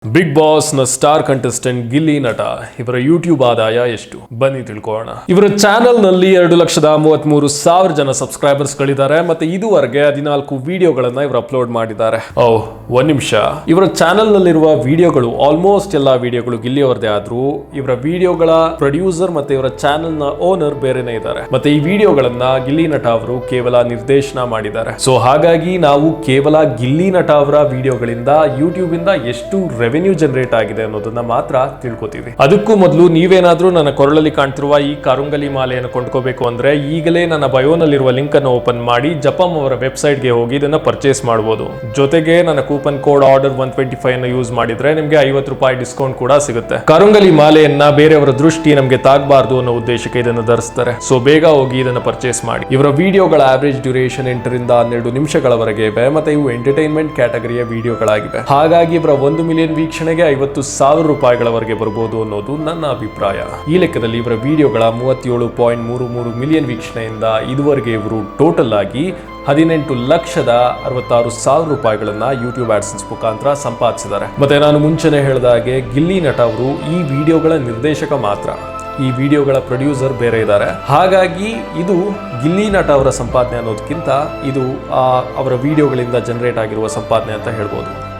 Big boss ನ star contestant Gilli ನಟ ಇವರ ಯೂಟ್ಯೂಬ್ ಆದಾಯ ಎಷ್ಟು ಬನ್ನಿ ತಿಳ್ಕೊಳ್ಳೋಣ. ಇವರ ಚಾನೆಲ್ ನಲ್ಲಿ 2,33,000 ಜನ ಸಬ್ಸ್ಕ್ರೈಬರ್ಸ್ ಗಳಿದ್ದಾರೆ. ಮತ್ತೆ ಇದುವರೆಗೆ 14 ವಿಡಿಯೋಗಳನ್ನ ಇವರು ಅಪ್ಲೋಡ್ ಮಾಡಿದ್ದಾರೆ. ಒಂದ್ ನಿಮಿಷ, ಇವರ ಚಾನೆಲ್ ನಲ್ಲಿರುವ ವಿಡಿಯೋಗಳು ಆಲ್ಮೋಸ್ಟ್ ಎಲ್ಲಾ ವಿಡಿಯೋಗಳು ಗಿಲ್ಲಿ ಅವರದೇ ಆದ್ರೂ ಇವರ ವಿಡಿಯೋಗಳ ಪ್ರೊಡ್ಯೂಸರ್ ಮತ್ತೆ ಇವರ ಚಾನೆಲ್ ನ ಓನರ್ ಬೇರೆನೇ ಇದ್ದಾರೆ. ಮತ್ತೆ ಈ ವಿಡಿಯೋಗಳನ್ನ ಗಿಲ್ಲಿ ನಟ ಅವರು ಕೇವಲ ನಿರ್ದೇಶನ ಮಾಡಿದ್ದಾರೆ. ಸೊ ಹಾಗಾಗಿ ನಾವು ಕೇವಲ ಗಿಲ್ಲಿ ನಟ ಅವರ ವಿಡಿಯೋಗಳಿಂದ ಯೂಟ್ಯೂಬ್ ಇಂದ ಎಷ್ಟು ರೆವೆನ್ಯೂ ಜನರೇಟ್ ಆಗಿದೆ ಅನ್ನೋದನ್ನ ಮಾತ್ರ ತಿಳ್ಕೊತೀವಿ. ಅದಕ್ಕೂ ಮೊದಲು ನೀವೇನಾದ್ರೂ ನನ್ನ ಕೊರಳಲ್ಲಿ ಕಾಣ್ತಿರುವ ಈ ಕಾರುಂಗಲಿ ಮಾಲೆಯನ್ನು ಕೊಂಡ್ಕೋಬೇಕು ಅಂದ್ರೆ ಈಗಲೇ ನನ್ನ ಬಯೋನಲ್ಲಿರುವ ಲಿಂಕ್ ಅನ್ನು ಓಪನ್ ಮಾಡಿ ಜಪಂ ಅವರ ವೆಬ್ಸೈಟ್ ಗೆ ಹೋಗಿ ಇದನ್ನ ಪರ್ಚೇಸ್ ಮಾಡಬಹುದು. ಜೊತೆಗೆ ನನ್ನ ಕೂಪನ್ ಕೋಡ್ ಆರ್ಡರ್ 125 ಅನ್ನು ಯೂಸ್ ಮಾಡಿದ್ರೆ ನಿಮ್ಗೆ ₹50 ಡಿಸ್ಕೌಂಟ್ ಕೂಡ ಸಿಗುತ್ತೆ. ಕಾರುಂಗಲಿ ಮಾಲೆಯನ್ನ ಬೇರೆಯವರ ದೃಷ್ಟಿ ನಮ್ಗೆ ತಾಗಬಾರದು ಅನ್ನೋ ಉದ್ದೇಶಕ್ಕೆ ಇದನ್ನು ಧರಿಸ್ತಾರೆ. ಸೊ ಬೇಗ ಹೋಗಿ ಇದನ್ನ ಪರ್ಚೇಸ್ ಮಾಡಿ. ಇವರ ವಿಡಿಯೋಗಳ ಆವರೇಜ್ ಡ್ಯೂರೇಷನ್ 8 ರಿಂದ 12 ನಿಮಿಷಗಳವರೆಗೆ ಇವೆ. ಮತ್ತೆ ಇವು ಎಂಟರ್ಟೈನ್ಮೆಂಟ್ ಕ್ಯಾಟಗರಿಯ ವಿಡಿಯೋಗಳಾಗಿವೆ. ಹಾಗಾಗಿ ಇವರ 1 ಮಿಲಿಯನ್ ವೀಕ್ಷಣೆಗೆ ₹50,000 ಬರಬಹುದು ಅನ್ನೋದು ನನ್ನ ಅಭಿಪ್ರಾಯ. ಈ ಲೆಕ್ಕದಲ್ಲಿ ಇವರ ವಿಡಿಯೋಗಳ 37.33 ಮಿಲಿಯನ್ ವೀಕ್ಷಣೆಯಿಂದ ಇದುವರೆಗೆ ಇವರು ಟೋಟಲ್ ಆಗಿ ₹18,66,000 ಯೂಟ್ಯೂಬ್ ಆಡ್ಸೆನ್ಸ್ ಮುಖಾಂತರ ಸಂಪಾದಿಸಿದ್ದಾರೆ. ಮತ್ತೆ ನಾನು ಮುಂಚೆನೆ ಹೇಳಿದ ಹಾಗೆ ಗಿಲ್ಲಿ ನಟ ಅವರು ಈ ವಿಡಿಯೋಗಳ ನಿರ್ದೇಶಕ ಮಾತ್ರ, ಈ ವಿಡಿಯೋಗಳ ಪ್ರೊಡ್ಯೂಸರ್ ಬೇರೆ ಇದ್ದಾರೆ. ಹಾಗಾಗಿ ಇದು ಗಿಲ್ಲಿ ನಟ ಅವರ ಸಂಪಾದನೆ ಅನ್ನೋದಕ್ಕಿಂತ ಇದು ಅವರ ವಿಡಿಯೋಗಳಿಂದ ಜನರೇಟ್ ಆಗಿರುವ ಸಂಪಾದನೆ ಅಂತ ಹೇಳ್ಬೋದು.